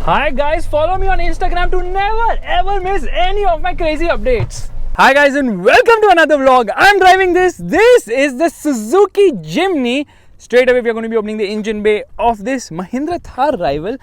Hi guys, follow me on Instagram to never ever miss any of my crazy updates. Hi guys and welcome to another vlog. I'm driving this. This is the Suzuki Jimny. Straight away we are going to be opening the engine bay of this Mahindra Thar rival.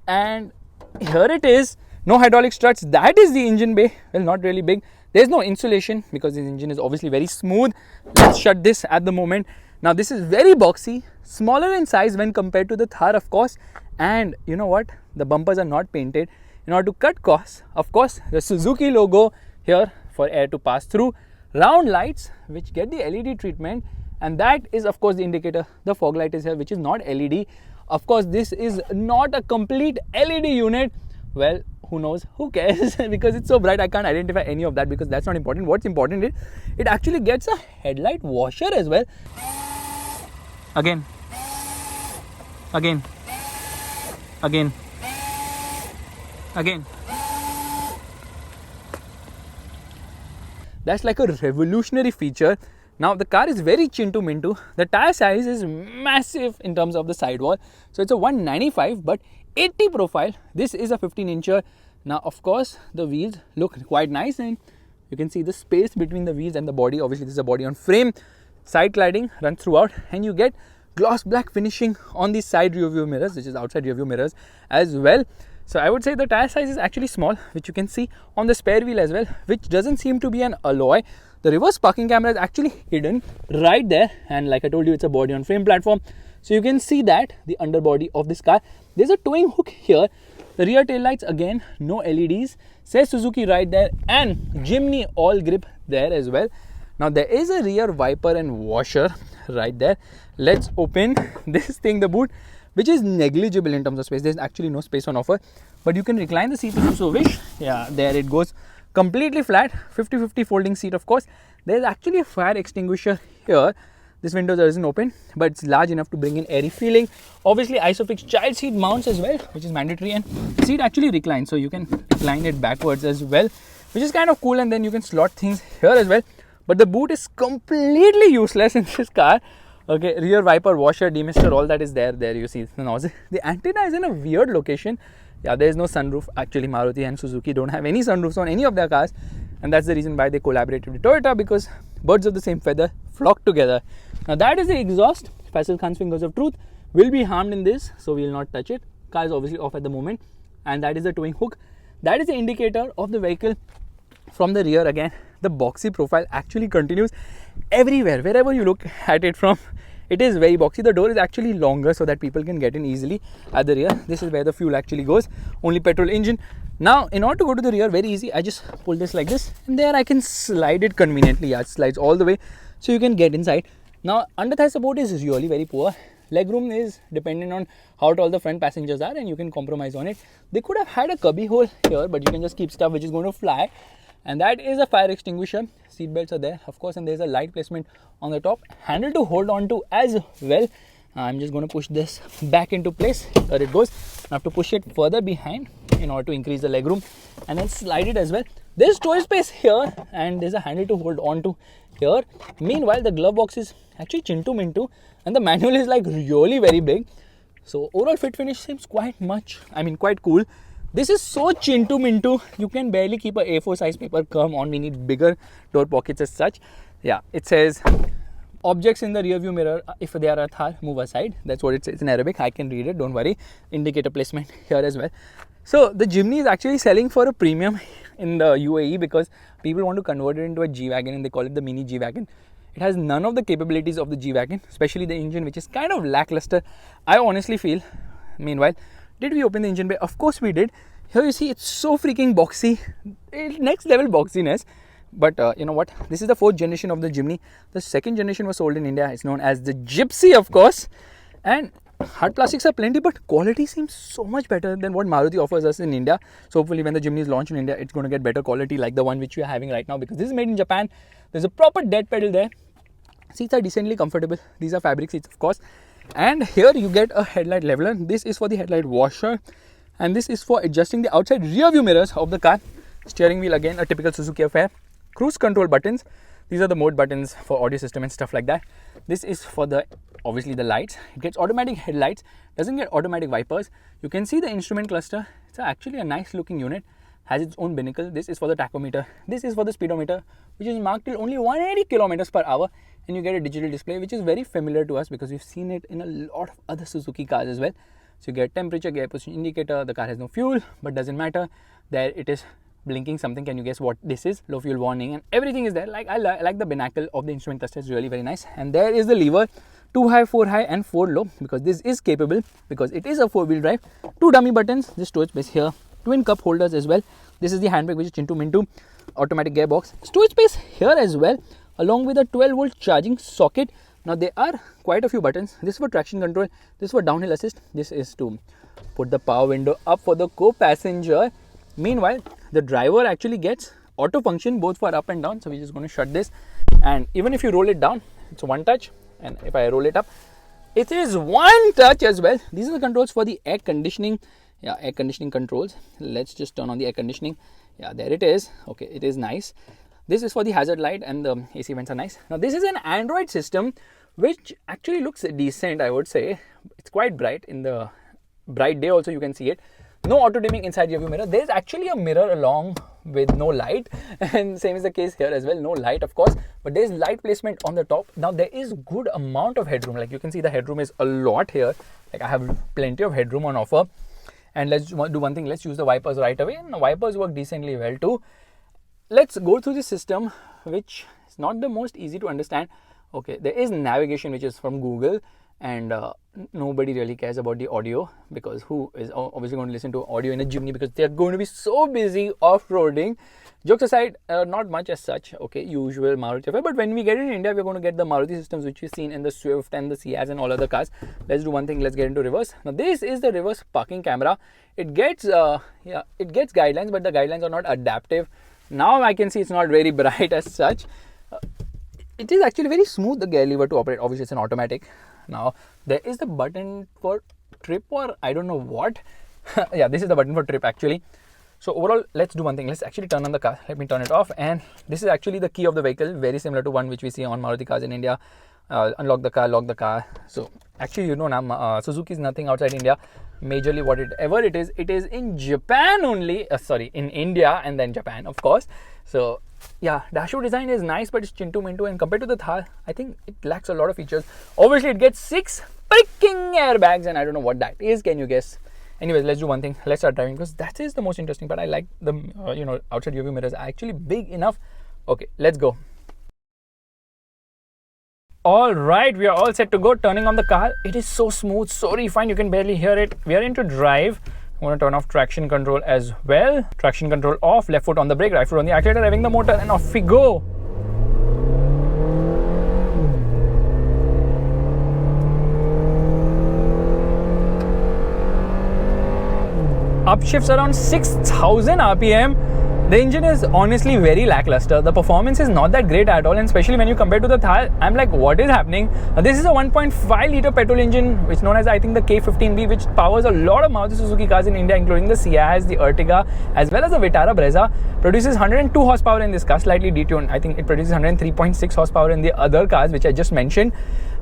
And here it is. No hydraulic struts. That is the engine bay. Well, not really big. There's no insulation because this engine is obviously very smooth. Let's shut this at the moment. Now this is very boxy, smaller in size when compared to the Thar, of course. And you know what? The bumpers are not painted. In order to cut costs, of course, the Suzuki logo here for air to pass through. Round lights which get the LED treatment, and that is of course the indicator. The fog light is here, which is not LED. Of course, this is not a complete LED unit. Well, who knows? Who cares? Because it's so bright, I can't identify any of that because that's not important. What's important is it actually gets a headlight washer as well. Again. That's like a revolutionary feature. Now the car is very chintu mintu. The tire size is massive in terms of the sidewall. So it's a 195 but 80 profile. This is a 15-incher. Now of course the wheels look quite nice and you can see the space between the wheels and the body. Obviously this is a body on frame. Side cladding runs throughout and you get gloss black finishing on the side rear view mirrors, which is outside rear view mirrors as well. So I would say the tire size is actually small, which you can see on the spare wheel as well, which doesn't seem to be an alloy. The reverse parking camera is actually hidden right there, and like I told you, it's a body on frame platform. So you can see that the underbody of this car. There's a towing hook here. The rear tail lights, again, no LEDs. Says Suzuki right there, and Jimny all grip there as well. Now there is a rear wiper and washer right there. Let's open this thing, the boot, which is negligible in terms of space. There's actually no space on offer, but you can recline the seat if you so wish. Yeah, there it goes, completely flat, 50-50 folding seat. Of course, there's actually a fire extinguisher here. This window isn't open, but it's large enough to bring in airy feeling. Obviously isofix child seat mounts as well, which is mandatory, and the seat actually reclines, so you can recline it backwards as well, which is kind of cool. And then you can slot things here as well. But the boot is completely useless in this car. Okay, rear wiper, washer, demister, all that is there. There you see the nozzle. The antenna is in a weird location. Yeah, there is no sunroof. Actually, Maruti and Suzuki don't have any sunroofs on any of their cars. And that's the reason why they collaborated with Toyota, because birds of the same feather flock together. Now that is the exhaust. Faisal Khan's fingers of truth will be harmed in this, so we will not touch it. Car is obviously off at the moment. And that is the towing hook. That is the indicator of the vehicle. From the rear, again, the boxy profile actually continues everywhere. Wherever you look at it from, it is very boxy. The door is actually longer so that people can get in easily at the rear. This is where the fuel actually goes. Only petrol engine. Now, in order to go to the rear, very easy. I just pull this like this, and there I can slide it conveniently. Yeah, it slides all the way, so you can get inside. Now, under thigh support is really very poor. Legroom is dependent on how tall the front passengers are, and you can compromise on it. They could have had a cubby hole here, but you can just keep stuff which is going to fly. And that is a fire extinguisher. Seat belts are there, of course, and there's a light placement on the top. Handle to hold on to as well. I'm just going to push this back into place. There it goes. I have to push it further behind in order to increase the legroom, and then slide it as well. There's storage space here, and there's a handle to hold on to here. Meanwhile, the glove box is actually chintu mintu, and the manual is like really very big. So overall fit finish seems quite cool. This is so chintu mintu, you can barely keep a A4 size paper. Come on, we need bigger door pockets as such. Yeah, it says objects in the rear view mirror, if they are a Thar, move aside. That's what it says in Arabic. I can read it, don't worry. Indicator placement here as well. So the Jimny is actually selling for a premium in the UAE because people want to convert it into a G-Wagon, and they call it the mini G-Wagon. It has none of the capabilities of the G-Wagon, especially the engine, which is kind of lackluster, I honestly feel. Meanwhile, did we open the engine bay? Of course we did. Here you see it's so freaking boxy. Next level boxiness. But you know what? This is the 4th generation of the Jimny. The 2nd generation was sold in India. It's known as the Gypsy, of course. And hard plastics are plenty, but quality seems so much better than what Maruti offers us in India. So hopefully when the Jimny is launched in India, it's going to get better quality like the one which we are having right now, because this is made in Japan. There's a proper dead pedal there. Seats are decently comfortable. These are fabric seats, of course. And here you get a headlight leveler. This is for the headlight washer, and this is for adjusting the outside rear view mirrors of the car. Steering wheel, again a typical Suzuki affair. Cruise control buttons. These are the mode buttons for audio system and stuff like that. This is for the obviously the lights. It gets automatic headlights, doesn't get automatic wipers. You can see the instrument cluster. It's actually a nice looking unit. Has its own binnacle. This is for the tachometer. This is for the speedometer, which is marked till only 180 kilometers per hour. And you get a digital display, which is very familiar to us because we've seen it in a lot of other Suzuki cars as well. So you get temperature, gear position indicator. The car has no fuel, but doesn't matter. There it is blinking something. Can you guess what this is? Low fuel warning, and everything is there. Like I like the binnacle of the instrument cluster. It's really very nice. And there is the lever, 2 high, 4 high and 4 low, because this is capable, because it is a 4-wheel drive. 2 dummy buttons, this storage space here, twin cup holders as well. This is the handbrake, which is Chintu Mintu, automatic gearbox, storage space here as well, along with a 12-volt charging socket. Now there are quite a few buttons. This is for traction control, this is for downhill assist, this is to put the power window up for the co-passenger. Meanwhile, the driver actually gets auto function both for up and down. So we're just going to shut this, and even if you roll it down, it's one touch. And if I roll it up, it is one touch as well. These are the controls for the air conditioning. Yeah, air conditioning controls. Let's just turn on the air conditioning. Yeah, there it is. Okay, it is nice. This is for the hazard light, and the AC vents are nice. Now this is an Android system, which actually looks decent, I would say. It's quite bright. In the bright day also you can see it. No auto dimming inside your view mirror. There is actually a mirror along with no light, and same is the case here as well. No light, of course, but there is light placement on the top. Now there is good amount of headroom. Like you can see, the headroom is a lot here. Like I have plenty of headroom on offer. And let's do one thing. Let's use the wipers right away. And the wipers work decently well too. Let's go through the system, which is not the most easy to understand. Okay, there is navigation, which is from Google, and nobody really cares about the audio, because who is obviously going to listen to audio in a Jimny, because they're going to be so busy off-roading. Jokes aside, not much as such. Okay, usual Maruti Thar, but when we get it in India, we're going to get the Maruti systems, which we've seen in the Swift and the Ciaz and all other cars. Let's do one thing. Let's get into reverse. Now this is the reverse parking camera. It gets it gets guidelines, but the guidelines are not adaptive. Now I can see it's not very bright as such. It is actually very smooth, the gear lever to operate. Obviously it's an automatic. Now there is the button for trip, or I don't know what. Yeah, this is the button for trip actually. So overall, let's do one thing. Let's actually turn on the car. Let me turn it off. And this is actually the key of the vehicle, very similar to one which we see on Maruti cars in India. Unlock the car, lock the car. So actually, you know now, Suzuki is nothing outside India. Majorly whatever it is in Japan only. Sorry, in India and then Japan, of course. So yeah, dashboard design is nice, but it's Chintu Mintu, and compared to the Thar, I think it lacks a lot of features. Obviously, it gets 6 freaking airbags, and I don't know what that is. Can you guess? Anyways, let's do one thing. Let's start driving, because that is the most interesting part. I like the outside UV mirrors are actually big enough. Okay, let's go. All right, we are all set to go. Turning on the car. It is so smooth, so refined, you can barely hear it. We are into drive. I'm going to turn off traction control as well. Traction control off. Left foot on the brake, right foot on the accelerator, revving the motor, and off we go. Upshifts around 6,000 RPM. The engine is honestly very lackluster. The performance is not that great at all, and especially when you compare to the Thar, I'm like, what is happening? This is a 1.5 litre petrol engine, which is known as, I think, the K15B, which powers a lot of Maruti Suzuki cars in India, including the Ciaz, the Ertiga, as well as the Vitara Brezza. Produces 102 horsepower in this car, slightly detuned. I think it produces 103.6 horsepower in the other cars, which I just mentioned.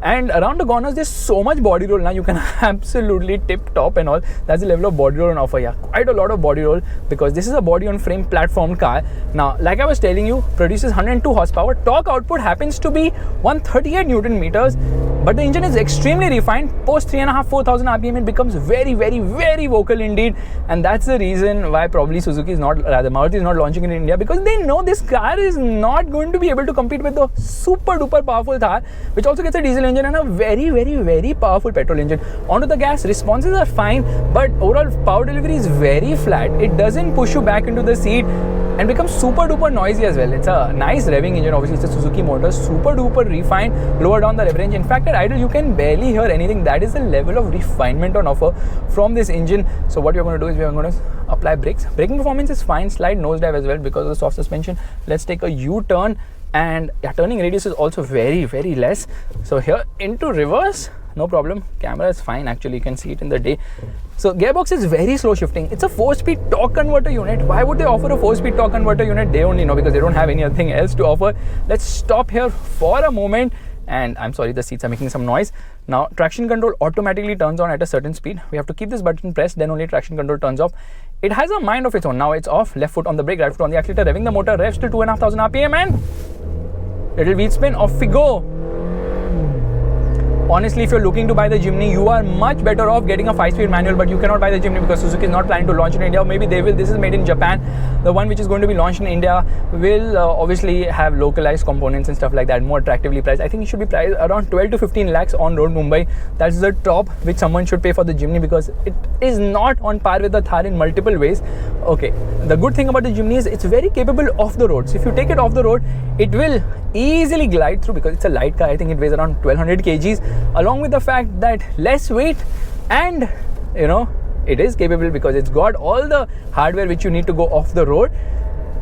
And around the corners, there's so much body roll. Now you can absolutely tip top and all. That's the level of body roll on offer. Yeah, quite a lot of body roll, because this is a body on frame platform car. Now, like I was telling you, produces 102 horsepower. Torque output happens to be 138 Newton meters, but the engine is extremely refined. Post 3,500-4,000 RPM, it becomes very, very, very vocal indeed. And that's the reason why probably Maruti is not launching in India, because they know this car is not going to be able to compete with the super duper powerful Thar, which also gets a diesel engine and a very, very, very powerful petrol engine. Onto the gas, responses are fine, but overall power delivery is very flat. It doesn't push you back into the seat and becomes super duper noisy as well. It's a nice revving engine. Obviously it's a Suzuki motor, super duper refined, lower down the rev range. In fact, at idle you can barely hear anything. That is the level of refinement on offer from this engine. So what we're going to do is we're going to apply brakes. Braking performance is fine, slight nosedive as well because of the soft suspension. Let's take a U-turn, and turning radius is also very, very less. So here into reverse, no problem. Camera is fine, actually you can see it in the day. So gearbox is very slow shifting. It's a 4-speed torque converter unit. Why would they offer a 4-speed torque converter unit? They only know, because they don't have anything else to offer. Let's stop here for a moment And I'm sorry, the seats are making some noise. Now traction control automatically turns on at a certain speed. We have to keep this button pressed, then only traction control turns off. It has a mind of its own. Now it's off, left foot on the brake, right foot on the accelerator, revving the motor, revs to 2,500 RPM and little wheel spin, off we go. Honestly, if you're looking to buy the Jimny, you are much better off getting a 5-speed manual, but you cannot buy the Jimny because Suzuki is not planning to launch in India. Or maybe they will. This is made in Japan. The one which is going to be launched in India will obviously have localized components and stuff like that, more attractively priced. I think it should be priced around 12 to 15 lakhs on road Mumbai. That's the top which someone should pay for the Jimny because it is not on par with the Thar in multiple ways. Okay, the good thing about the Jimny is it's very capable off the road. So if you take it off the road, it will easily glide through because it's a light car. I think it weighs around 1200 kgs, along with the fact that less weight, and it is capable because it's got all the hardware which you need to go off the road.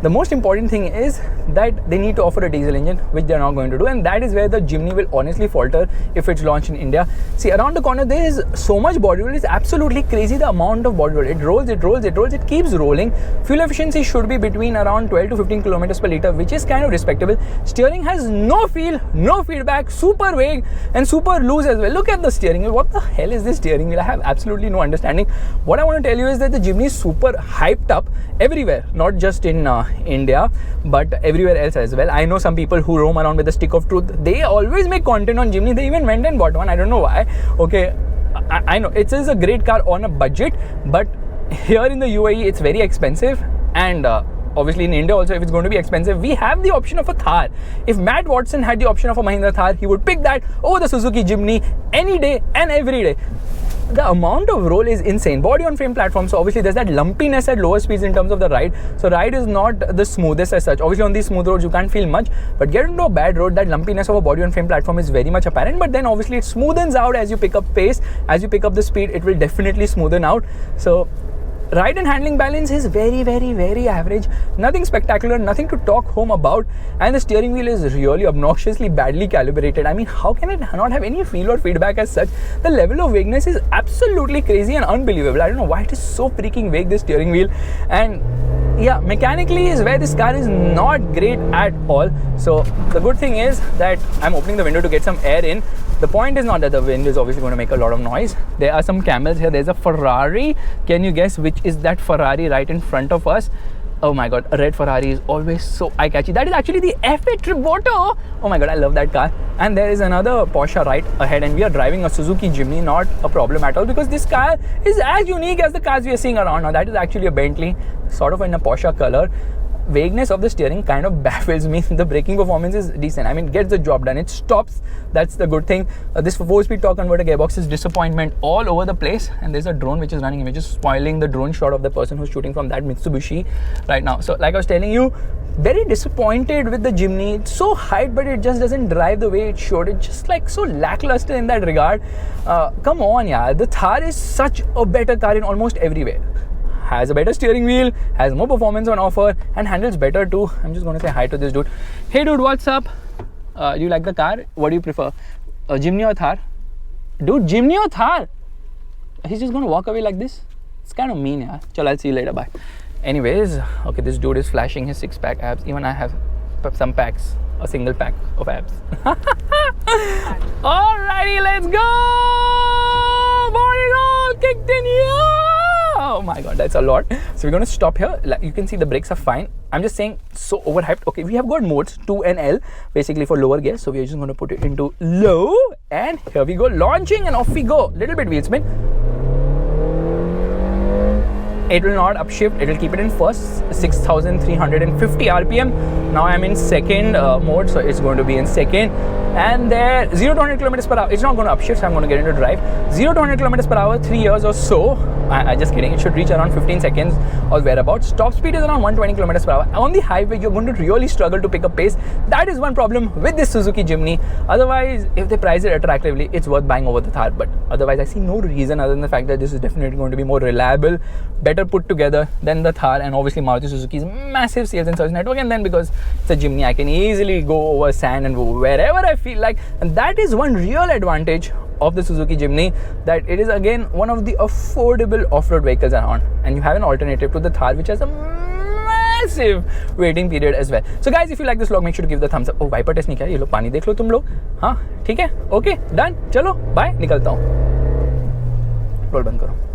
The most important thing is that they need to offer a diesel engine, which they're not going to do, and that is where the Jimny will honestly falter if it's launched in India. See, around the corner there is so much body roll. It's absolutely crazy the amount of body roll. It rolls, it keeps rolling. Fuel efficiency should be between around 12 to 15 kilometers per liter, which is kind of respectable. Steering has no feel, no feedback, super vague and super loose as well. Look at the steering wheel. What the hell is this steering wheel? I have absolutely no understanding. What I want to tell you is that the Jimny is super hyped up everywhere, not just in India but everywhere else as well. I know some people who roam around with a stick of truth. They always make content on Jimny. They even went and bought one. I don't know why. Okay, I know it is a great car on a budget, but here in the UAE it's very expensive, and obviously in India also, if it's going to be expensive, we have the option of a Thar. If Matt Watson had the option of a Mahindra Thar, he would pick that over the Suzuki Jimny any day and every day. The amount of roll is insane. Body on frame platform, so obviously there's that lumpiness at lower speeds in terms of the ride. So ride is not the smoothest as such. Obviously on these smooth roads you can't feel much, but get into a bad road, that lumpiness of a body on frame platform is very much apparent. But then obviously it smoothens out as you pick up pace, as you pick up the speed, it will definitely smoothen out. So ride and handling balance is very, very, very average. Nothing spectacular, nothing to talk home about. And the steering wheel is really obnoxiously badly calibrated. I mean, how can it not have any feel or feedback as such? The level of vagueness is absolutely crazy and unbelievable. I don't know why it is so freaking vague, this steering wheel. And yeah, mechanically is where this car is not great at all. So the good thing is that I'm opening the window to get some air in. The point is not that the wind is obviously going to make a lot of noise. There are some camels here. There's a Ferrari. Can you guess which is that Ferrari right in front of us? Oh my god, a red Ferrari is always so eye-catchy. That is actually the F8 Tributo. Oh my god, I love that car. And there is another Porsche right ahead, and we are driving a Suzuki Jimny. Not a problem at all because this car is as unique as the cars we are seeing around. Now that is actually a Bentley, sort of in a Porsche color. Vagueness of the steering kind of baffles me. The braking performance is decent. I mean, gets the job done. It stops. That's the good thing. This 4-speed torque converter gearbox is disappointment all over the place. And there's a drone which is running images, spoiling the drone shot of the person who's shooting from that Mitsubishi right now. So like I was telling you, very disappointed with the Jimny. It's so hyped, but it just doesn't drive the way it should. It's just like so lackluster in that regard. Come on, yeah. The Thar is such a better car in almost every way. Has a better steering wheel, has more performance on offer, and handles better too. I'm just going to say hi to this dude. Hey dude, what's up? Do you like the car? What do you prefer? Jimny or Thar? Dude, Jimny or Thar? He's just going to walk away like this? It's kind of mean, yeah. Chal, I'll see you later, bye. Anyways, okay, this dude is flashing his 6-pack abs. Even I have some packs, a single pack of abs. Alrighty, let's go! Body roll kicked in here! Oh my god, that's a lot. So we're going to stop here. Like you can see, the brakes are fine. I'm just saying, so overhyped. Okay, we have got modes 2 and L basically for lower gear. So we're just going to put it into low, and here we go, launching, and off we go. Little bit wheel spin. It will not upshift, it will keep it in first, 6,350 RPM. Now I'm in second mode, so it's going to be in second. And there, 0 to 100 kilometers per hour. It's not going to upshift, so I'm going to get into drive. 0 to 100 kilometers per hour, 3 years or so. I just kidding. It should reach around 15 seconds or whereabouts. Top speed is around 120 kilometers per hour. On the highway, you're going to really struggle to pick up pace. That is one problem with this Suzuki Jimny. Otherwise, if they price it attractively, it's worth buying over the Thar. But otherwise, I see no reason other than the fact that this is definitely going to be more reliable, better put together than the Thar. And obviously, Maruti Suzuki's massive sales and service network. And then because it's a Jimny, I can easily go over sand and wherever I feel like. And that is one real advantage of the Suzuki Jimny, that it is again one of the affordable off-road vehicles around, and you have an alternative to the Thar, which has a massive waiting period as well. So guys, if you like this vlog, make sure to give the thumbs up. Oh, wiper test नहीं किया, ये लो पानी देख लो तुम लोग. हाँ ठीक है, ओके डन, चलो बाय, निकलता हूँ. रोल बंद करो.